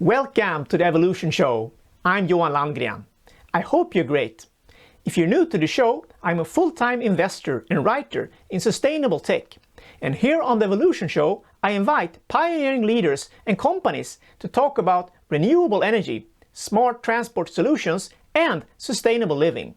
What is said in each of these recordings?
Welcome to the Evolution Show. I'm Johan Landgren. I hope you're great. If you're new to the show, I'm a full-time investor and writer in sustainable tech. And here on the Evolution Show, I invite pioneering leaders and companies to talk about renewable energy, smart transport solutions, and sustainable living.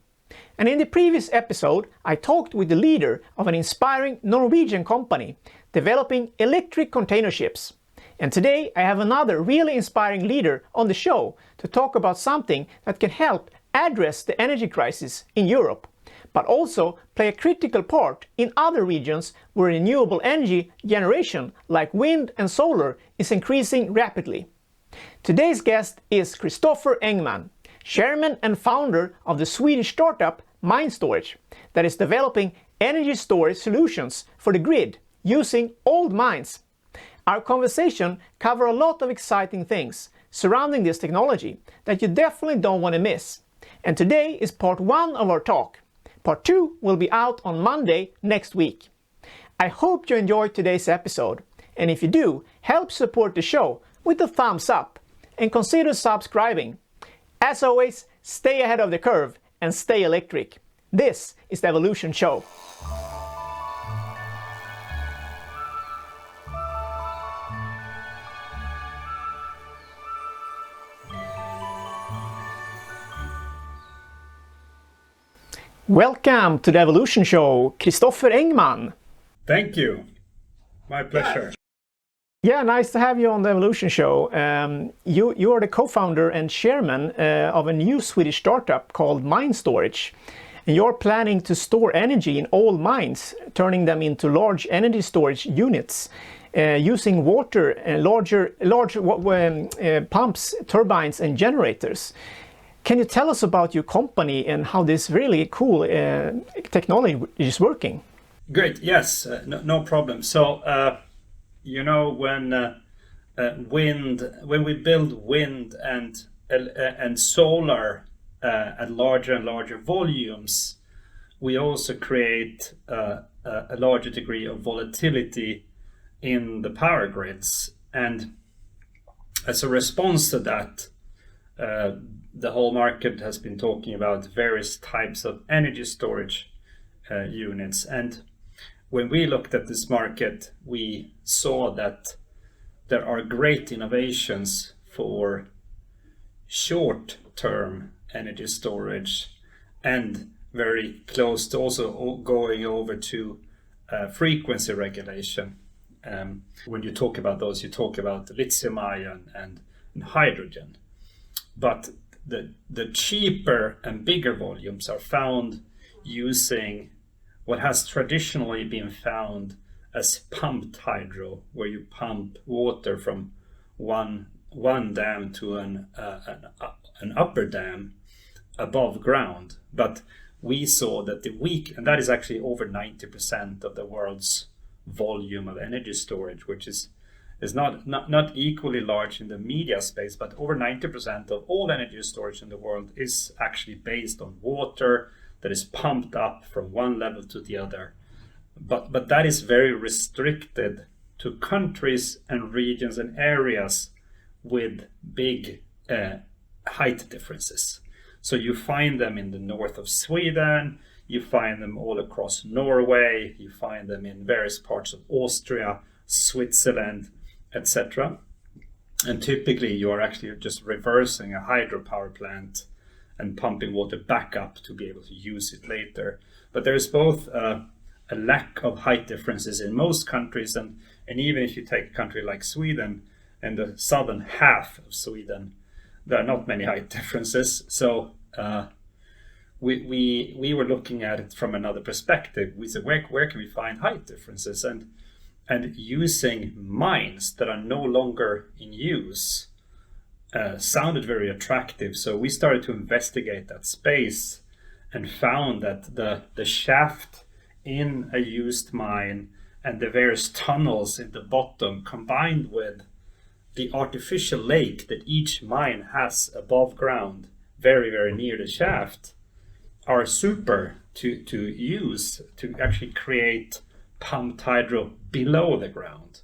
And in the previous episode, I talked with the leader of an inspiring Norwegian company developing electric container ships. And today I have another really inspiring leader on the show to talk about something that can help address the energy crisis in Europe, but also play a critical part in other regions where renewable energy generation like wind and solar is increasing rapidly. Today's guest is Christopher Engman, chairman and founder of the Swedish startup MineStorage that is developing energy storage solutions for the grid using old mines. Our conversation covers a lot of exciting things surrounding this technology that you definitely don't want to miss. And today is part 1 of our talk. Part 2 will be out on Monday next week. I hope you enjoyed today's episode, and if you do, help support the show with a thumbs up and consider subscribing. As always, stay ahead of the curve and stay electric. This is the Evolution Show. Welcome to the Evolution Show, Christopher Engman. Thank you. My pleasure. Yeah, nice to have you on the Evolution Show. You are the co-founder and chairman of a new Swedish startup called MineStorage. And you're planning to store energy in old mines, turning them into large energy storage units using water and large pumps, turbines and generators. Can you tell us about your company and how this really cool technology is working? Great, yes, no problem. So, when we build wind and solar at larger and larger volumes, we also create a larger degree of volatility in the power grids. And as a response to that, the whole market has been talking about various types of energy storage units. And when we looked at this market, we saw that there are great innovations for short-term energy storage and very close to also going over to frequency regulation. When you talk about those, you talk about lithium-ion and hydrogen. But the cheaper and bigger volumes are found using what has traditionally been found as pumped hydro, where you pump water from one dam to an upper dam above ground. But we saw that and that is actually over 90% of the world's volume of energy storage, which is not equally large in the media space, but over 90% of all energy storage in the world is actually based on water that is pumped up from one level to the other. But that is very restricted to countries and regions and areas with big height differences. So you find them in the north of Sweden, you find them all across Norway, you find them in various parts of Austria, Switzerland, etc. And typically you are actually just reversing a hydropower plant and pumping water back up to be able to use it later. But there is both a lack of height differences in most countries, and even if you take a country like Sweden and the southern half of Sweden, there are not many height differences. So we were looking at it from another perspective. We said, where can we find height differences? And using mines that are no longer in use sounded very attractive. So we started to investigate that space and found that the shaft in a used mine and the various tunnels in the bottom, combined with the artificial lake that each mine has above ground, very, very near the shaft, are super to use to actually create pumped hydro below the ground.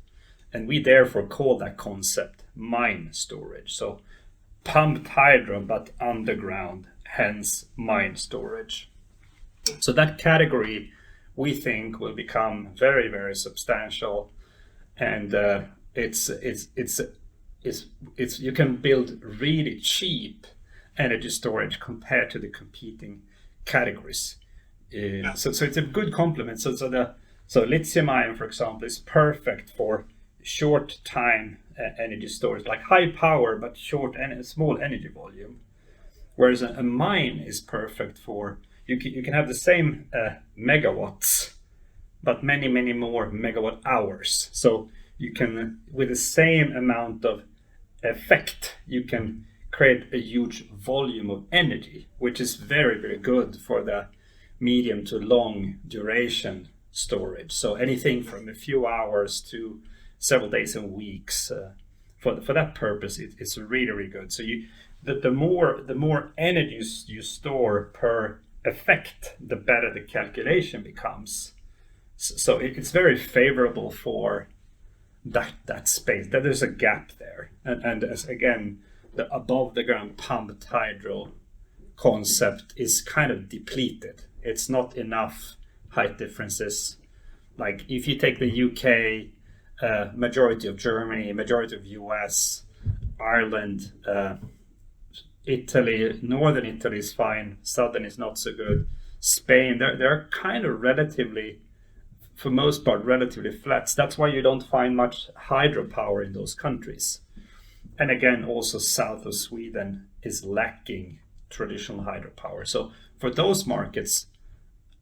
And we therefore call that concept mine storage. So pumped hydro, but underground, hence mine storage. So that category we think will become very, very substantial, and it's you can build really cheap energy storage compared to the competing categories. So it's a good complement. So lithium ion, for example, is perfect for short time energy storage, like high power but short and small energy volume. Whereas a mine is perfect for you can have the same megawatts, but many more megawatt hours. So you can, with the same amount of effect, you can create a huge volume of energy, which is very good for the medium to long duration storage. So anything from a few hours to several days and weeks. For that purpose, it's really good. So the more energy you store per effect, the better the calculation becomes. So it's very favorable for that space. That there's a gap there, and as again, the above the ground pumped hydro concept is kind of depleted. It's not enough height differences. Like if you take the UK, majority of Germany, majority of US, Ireland, Italy, northern Italy is fine, southern is not so good. Spain, they're kind of relatively, for most part, relatively flat. That's why you don't find much hydropower in those countries. And again, also south of Sweden is lacking traditional hydropower. So for those markets,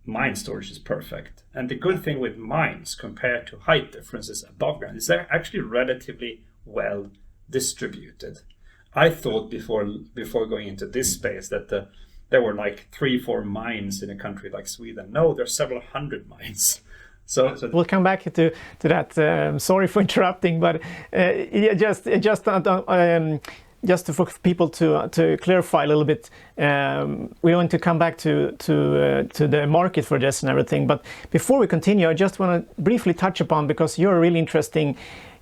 mine storage is perfect. And the good thing with mines compared to height differences above ground is they're actually relatively well distributed. I thought before going into this space that there were like 3-4 mines in a country like Sweden. No, there's several hundred mines. So we'll come back to that. Sorry for interrupting, but just for people to clarify a little bit, we want to come back to the market for this and everything. But before we continue, I just want to briefly touch upon, because you're really interesting.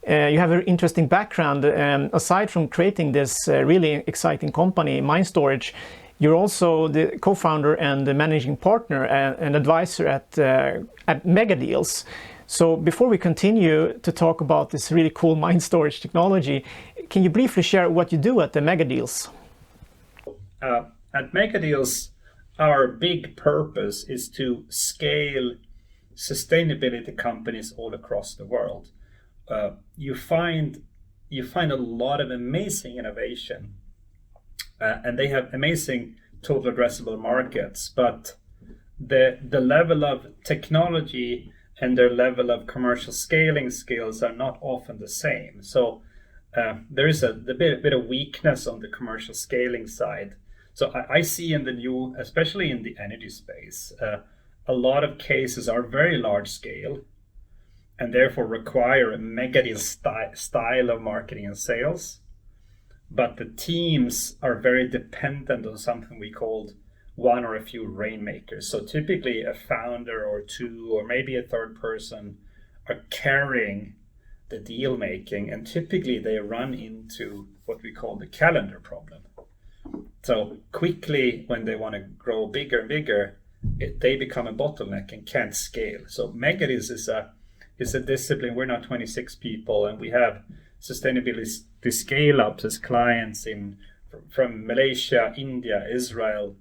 You have an interesting background. Aside from creating this really exciting company, Mine Storage, you're also the co-founder and the managing partner and advisor at Mega Deals. So before we continue to talk about this really cool mine storage technology, can you briefly share what you do at the Mega Deals? At Mega Deals, our big purpose is to scale sustainability companies all across the world. You find a lot of amazing innovation, and they have amazing total addressable markets, but the level of technology and their level of commercial scaling skills are not often the same. So there is a bit of weakness on the commercial scaling side. So I see in the new, especially in the energy space, a lot of cases are very large scale and therefore require a mega deal style of marketing and sales. But the teams are very dependent on something we called one or a few rainmakers. So typically a founder or two, or maybe a third person, are carrying the deal making, and typically they run into what we call the calendar problem. So quickly, when they want to grow bigger and bigger, they become a bottleneck and can't scale. So Mega Deals is a discipline. We're now 26 people, and we have sustainability scale-ups as clients from Malaysia, India, Israel,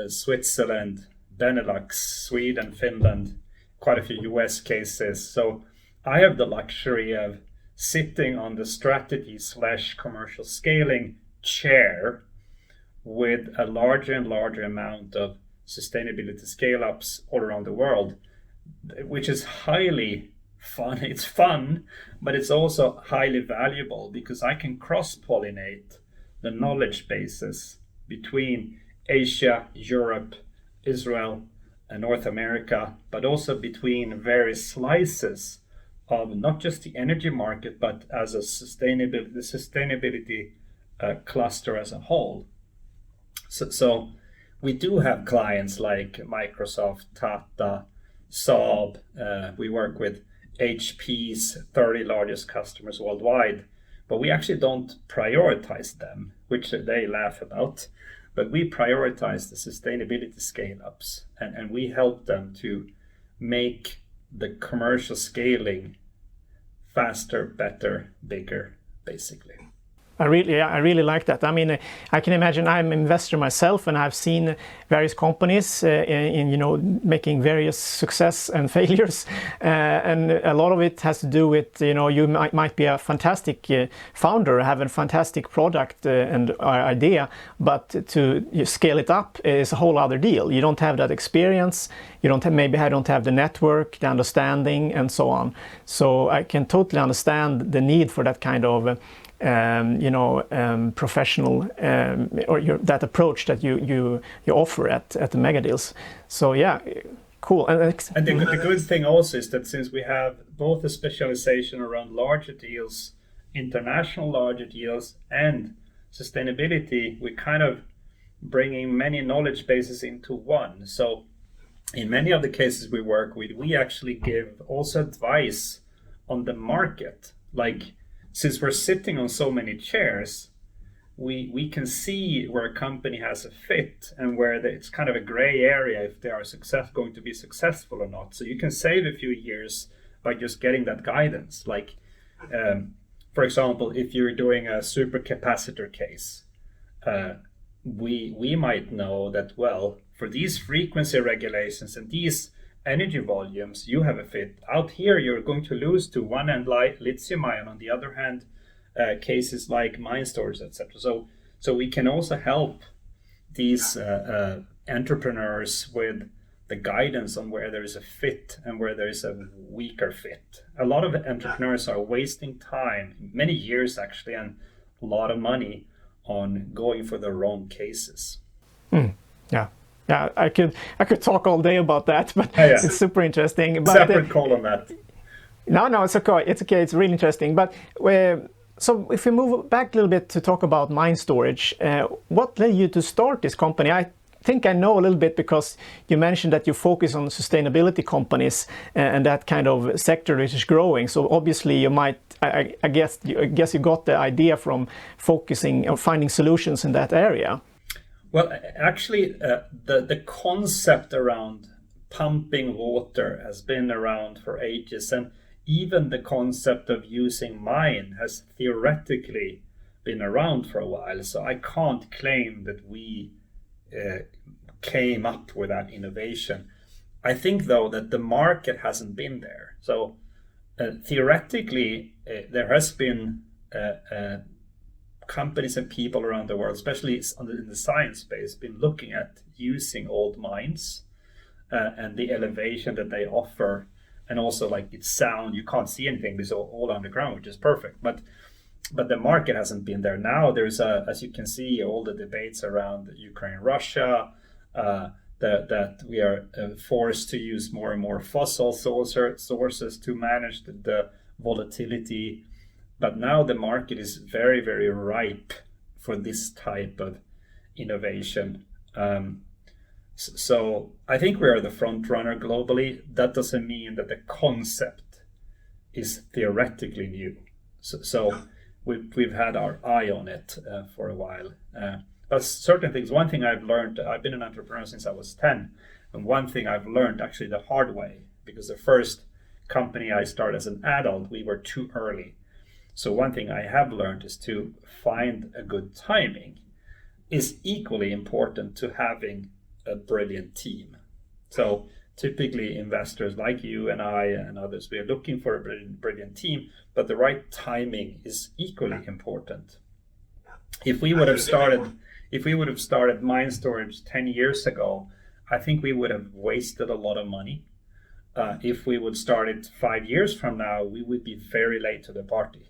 Switzerland, Benelux, Sweden, Finland, quite a few US cases. So I have the luxury of sitting on the strategy/commercial scaling chair with a larger and larger amount of sustainability scale-ups all around the world, which is highly fun. It's fun, but it's also highly valuable because I can cross-pollinate the knowledge bases between Asia, Europe, Israel, and North America, but also between various slices of not just the energy market, but as a sustainability cluster as a whole. So we do have clients like Microsoft, Tata, Saab. We work with HP's 30 largest customers worldwide. but we actually don't prioritize them, which they laugh about. But we prioritize the sustainability scale-ups, and we help them to make the commercial scaling faster, better, bigger, basically. I really like that. I mean, I can imagine I'm an investor myself, and I've seen various companies in making various success and failures, and a lot of it has to do with you might be a fantastic founder, have a fantastic product and idea, but to scale it up is a whole other deal. You don't have that experience. You don't have the network, the understanding, and so on. So I can totally understand the need for that kind of professional that approach that you offer at the mega deals. So yeah, cool. And the good thing also is that since we have both a specialization around larger deals, international larger deals, and sustainability, we're kind of bringing many knowledge bases into one. So in many of the cases we work with, we actually give also advice on the market. Like, since we're sitting on so many chairs, we can see where a company has a fit and where it's kind of a gray area if they are going to be successful or not. So you can save a few years by just getting that guidance. Like, for example, if you're doing a supercapacitor case, we might know that, well, for these frequency regulations and these energy volumes, you have a fit. Out here, you're going to lose to one end lithium ion, on the other hand, cases like mine storage, etc. So we can also help these entrepreneurs with the guidance on where there is a fit and where there is a weaker fit. A lot of entrepreneurs are wasting time, many years actually, and a lot of money on going for the wrong cases. Yeah. Yeah, I could talk all day about that, but It's super interesting. But, separate call on that. No, it's okay. It's okay. It's really interesting. But so if we move back a little bit to talk about mine storage, what led you to start this company? I think I know a little bit because you mentioned that you focus on sustainability companies and that kind of sector which is growing. So obviously you might, I guess you got the idea from focusing or finding solutions in that area. Well, actually, the concept around pumping water has been around for ages, and even the concept of using mine has theoretically been around for a while. So I can't claim that we came up with that innovation. I think, though, that the market hasn't been there. So theoretically, there has been companies and people around the world, especially in the science space, been looking at using old mines and the elevation that they offer, and also like its sound. You can't see anything, it's all underground, which is perfect. But the market hasn't been there. Now there's as you can see, all the debates around Ukraine, Russia, that we are forced to use more and more fossil sources to manage the volatility. But now the market is very, very ripe for this type of innovation. So I think we are the front runner globally. That doesn't mean that the concept is theoretically new. So we've had our eye on it for a while. But certain things, one thing I've learned, I've been an entrepreneur since I was 10. And one thing I've learned actually the hard way, because the first company I started as an adult, we were too early. So one thing I have learned is to find a good timing is equally important to having a brilliant team. So typically investors like you and I and others, we are looking for a brilliant team, but the right timing is equally important. If we would have started mine storage 10 years ago, I think we would have wasted a lot of money. If we would start it 5 years from now, we would be very late to the party.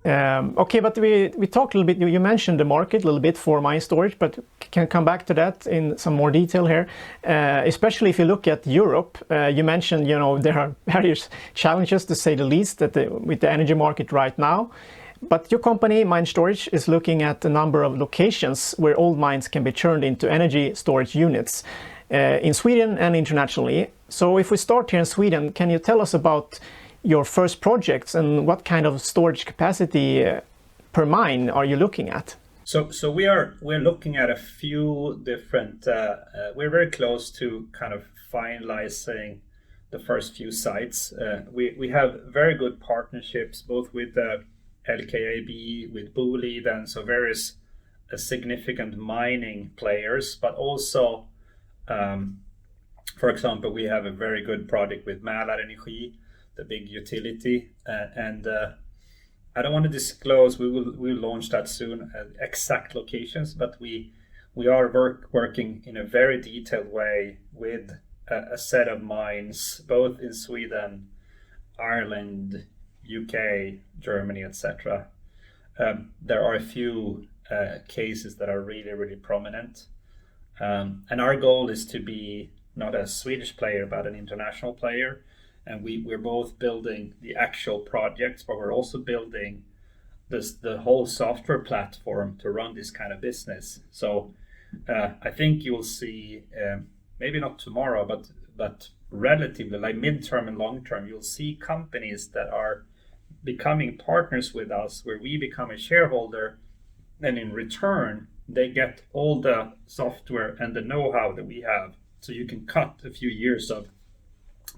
Okay, but we talked a little bit, you mentioned the market a little bit for mine storage, but can come back to that in some more detail here. Especially if you look at Europe, you mentioned, there are various challenges, to say the least, with the energy market right now. But your company, Mine Storage, is looking at a number of locations where old mines can be turned into energy storage units in Sweden and internationally. So if we start here in Sweden, can you tell us about your first projects and what kind of storage capacity per mine are you looking at? So we're looking at a few different. We're very close to kind of finalizing the first few sites. We have very good partnerships both with LKAB, with Boliden, so various significant mining players, but also, for example, we have a very good project with Mälarenergi, the big utility, and I don't want to disclose. We'll launch that soon. Exact locations, but we are working in a very detailed way with a set of mines, both in Sweden, Ireland, UK, Germany, etc. There are a few cases that are really prominent, and our goal is to be not a Swedish player but an international player. And we're both building the actual projects, but we're also building the whole software platform to run this kind of business. So I think you'll see, maybe not tomorrow, but relatively like midterm and long term, you'll see companies that are becoming partners with us, where we become a shareholder, and in return they get all the software and the know-how that we have. So you can cut a few years of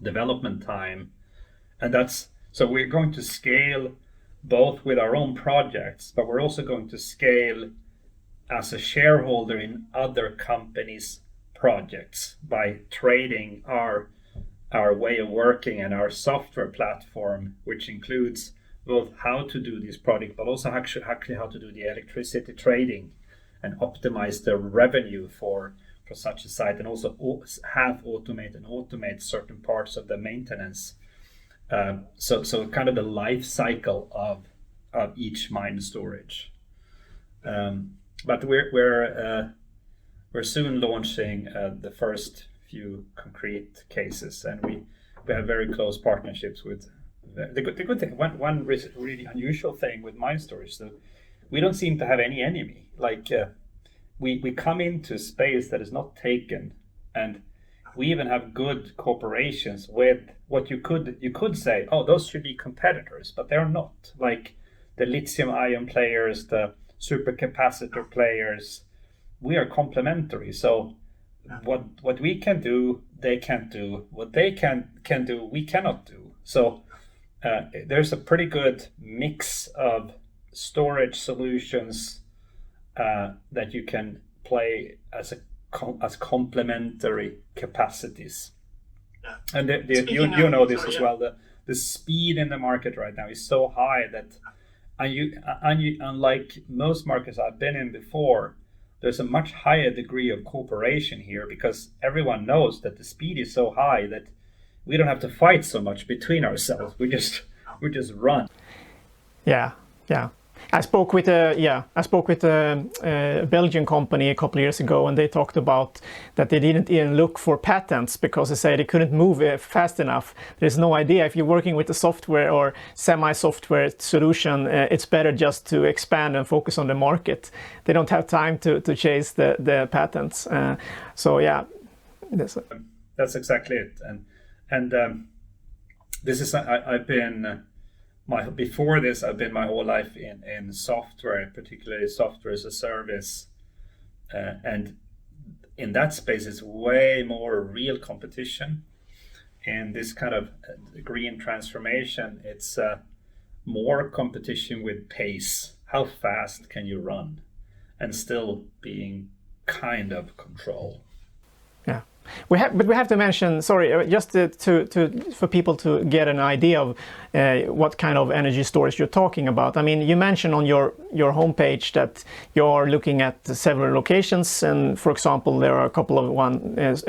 development time, and so we're going to scale both with our own projects, but we're also going to scale as a shareholder in other companies' projects by trading our way of working and our software platform, which includes both how to do this project, but also actually how to do the electricity trading and optimize the revenue for such a site, and also automate certain parts of the maintenance. So kind of the life cycle of each mine storage. But we're soon launching the first few concrete cases, and we have very close partnerships with. The good thing, one really unusual thing with mine storage, so we don't seem to have any enemy. Like. We come into space that is not taken, and we even have good cooperations with what you could say, oh, those should be competitors, but they're not. Like the lithium ion players, the supercapacitor players, we are complementary. So what we can do, they can't do. What they can do, we cannot do. So there's a pretty good mix of storage solutions that you can play as complementary capacities. And you know this as well. The speed in the market right now is so high that unlike most markets I've been in before, there's a much higher degree of cooperation here, because everyone knows that the speed is so high that we don't have to fight so much between ourselves. We just run. Yeah. I spoke with a Belgian company a couple of years ago, and they talked about that they didn't even look for patents because they say they couldn't move fast enough. There's no idea if you're working with a software or semi-software solution, it's better just to expand and focus on the market. They don't have time to chase the patents. So yeah, that's exactly it. And this is I've been. Before this, I've been my whole life in software, particularly software as a service, and in that space, it's way more real competition. In this kind of green transformation, it's more competition with pace. How fast can you run, and still being kind of control? Yeah. We have to mention, sorry, just for people to get an idea of what kind of energy storage you're talking about. I mean, you mentioned on your homepage that you're looking at several locations, and for example, there are a couple of ones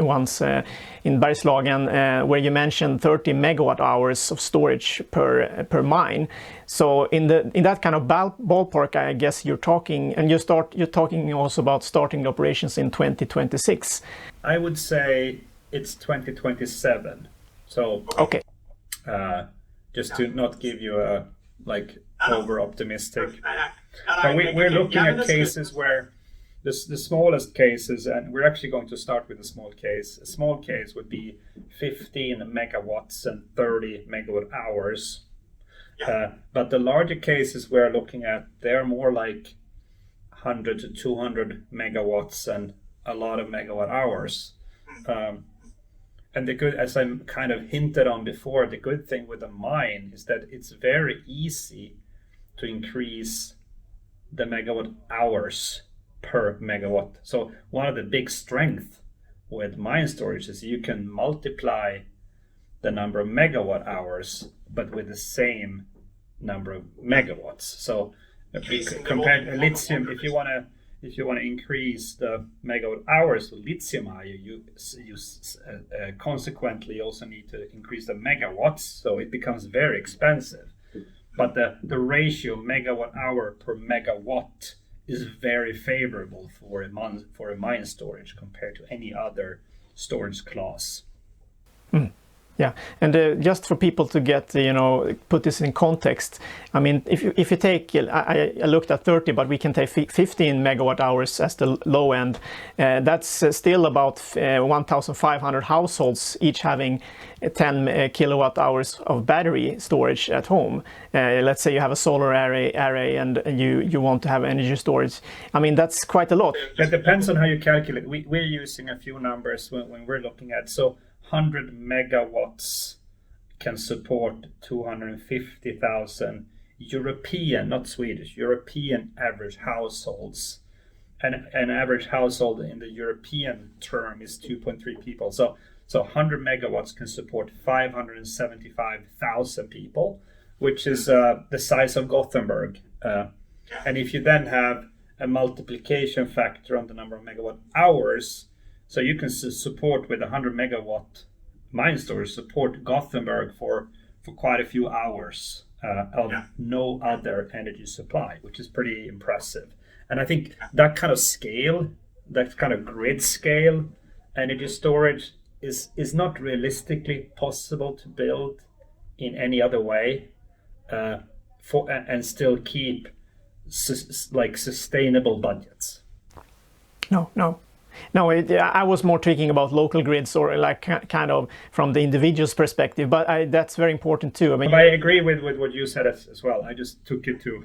in Bergslagen where you mentioned 30 megawatt hours of storage per mine. So in that kind of ballpark, I guess you're talking, and you're talking also about starting the operations in 2026. I would say it's 2027. So okay. Just to not give you a over optimistic. But we're looking at cases where the smallest cases, and we're actually going to start with a small case. A small case would be 15 megawatts and 30 megawatt hours. But the larger cases we're looking at, they're more like 100 to 200 megawatts and a lot of megawatt hours. And the good, as I kind of hinted on before, the good thing with a mine is that it's very easy to increase the megawatt hours per megawatt. So one of the big strengths with mine storage is you can multiply the number of megawatt hours, but with the same number of megawatts. So compared to lithium, if you want to increase the megawatt hours of lithium ion, you consequently also need to increase the megawatts, so it becomes very expensive. But the ratio megawatt hour per megawatt is very favorable for a mine storage compared to any other storage class. Yeah, and just for people to get, put this in context, I mean, if you take, I looked at 30, but we can take 15 megawatt hours as the low end. That's still about 1,500 households, each having 10 kilowatt hours of battery storage at home. Let's say you have a solar array and you want to have energy storage. I mean, that's quite a lot. It depends on how you calculate. We're using a few numbers when we're looking at, so 100 megawatts can support 250,000 European, not Swedish, European average households. And an average household in the European term is 2.3 people. So 100 megawatts can support 575,000 people, which is the size of Gothenburg. And if you then have a multiplication factor on the number of megawatt hours, so you can support with 100 megawatt mine storage, support Gothenburg for quite a few hours of no other energy supply, which is pretty impressive. And I think that kind of scale, that kind of grid scale energy storage is not realistically possible to build in any other way and still keep sustainable budgets. No, I was more thinking about local grids or like kind of from the individual's perspective, but that's very important too. I mean, I agree with what you said as well. I just took it to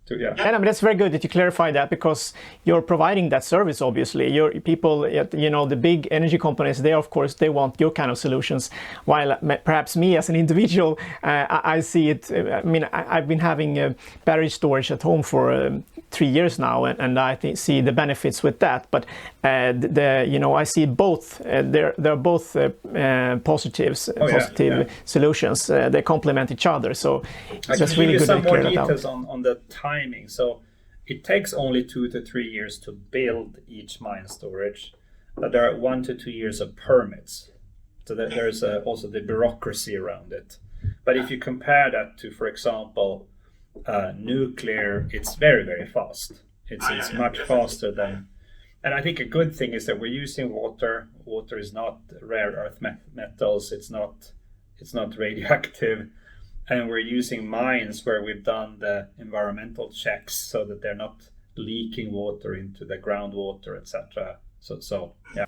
yeah. And I mean, that's very good that you clarify that, because you're providing that service. Obviously, your people, the big energy companies, they of course they want your kind of solutions. While perhaps me as an individual, I see it. I mean, I've been having battery storage at home for 3 years now, and I see the benefits with that. But I see both. They're both positive solutions. They complement each other. So it's really good to clear that out. On the timing. So it takes only 2 to 3 years to build each mine storage, but there are 1 to 2 years of permits. So that there's also the bureaucracy around it. But if you compare that to, for example, nuclear, it's very, very fast. It's much faster than. And I think a good thing is that we're using water. Water is not rare earth metals. It's not radioactive. And we're using mines where we've done the environmental checks so that they're not leaking water into the groundwater, etc. So yeah.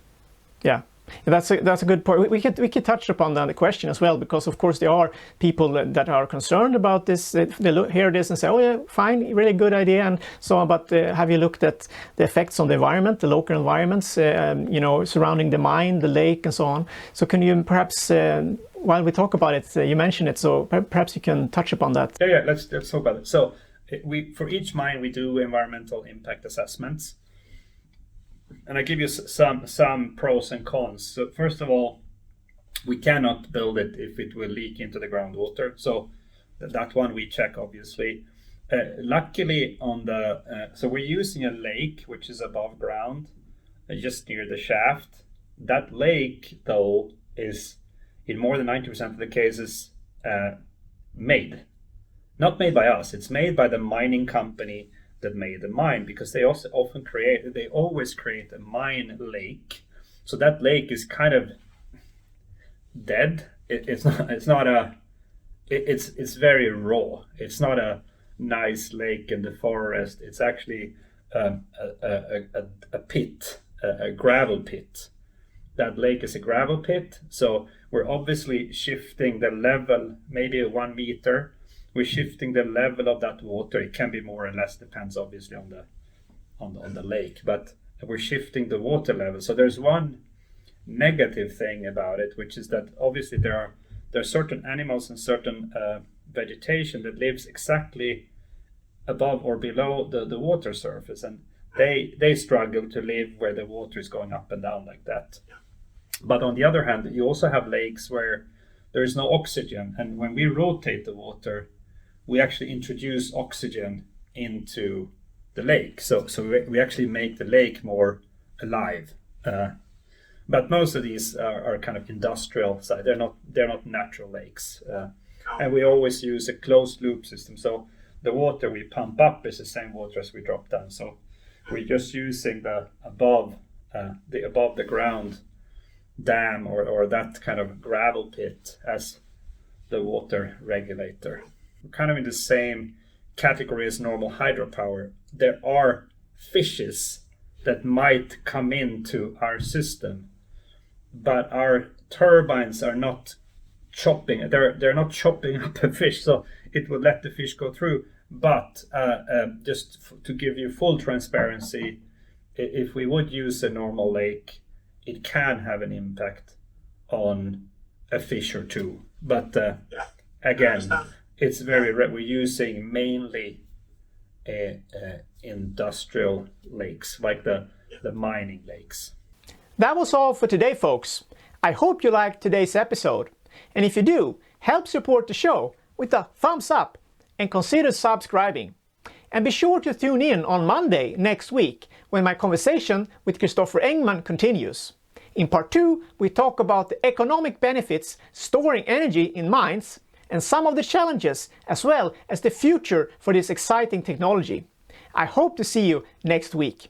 Yeah, that's a good point. We could touch upon that question as well, because of course there are people that are concerned about this. They hear this and say, "Oh yeah, fine, really good idea," and so on. But have you looked at the effects on the environment, the local environments, surrounding the mine, the lake, and so on? So can you perhaps while we talk about it, you mentioned it, so perhaps you can touch upon that. Yeah, let's talk about it. So for each mine, we do environmental impact assessments. And I give you some pros and cons. So first of all, we cannot build it if it will leak into the groundwater. So that one we check, obviously. Luckily, so we're using a lake, which is above ground, just near the shaft. That lake, though, is in more than 90% of the cases made. Not made by us, it's made by the mining company that made the mine, because they always create a mine lake. So that lake is kind of dead. It's very raw. It's not a nice lake in the forest. It's actually a pit, a gravel pit. That lake is a gravel pit, so we're obviously shifting the level maybe 1 meter we're shifting the level of that water. It can be more or less, depends obviously on the lake, but we're shifting the water level. So there's one negative thing about it, which is that obviously there are certain animals and certain vegetation that lives exactly above or below the water surface, and they struggle to live where the water is going up and down like that. But on the other hand, you also have lakes where there is no oxygen, and when we rotate the water, we actually introduce oxygen into the lake. So we actually make the lake more alive. But most of these are kind of industrial side. They're not natural lakes, and we always use a closed loop system. So the water we pump up is the same water as we drop down. So we're just using the above the ground dam or that kind of gravel pit as the water regulator. We're kind of in the same category as normal hydropower. There are fishes that might come into our system, but our turbines are not chopping. They're not chopping up a fish, so it would let the fish go through. But just to give you full transparency, if we would use a normal lake, it can have an impact on a fish or two. But again, it's very rare. We're using mainly industrial lakes, like the mining lakes. That was all for today, folks. I hope you liked today's episode. And if you do, help support the show with a thumbs up and consider subscribing. And be sure to tune in on Monday next week when my conversation with Christopher Engman continues. In part 2, we talk about the economic benefits storing energy in mines and some of the challenges as well as the future for this exciting technology. I hope to see you next week.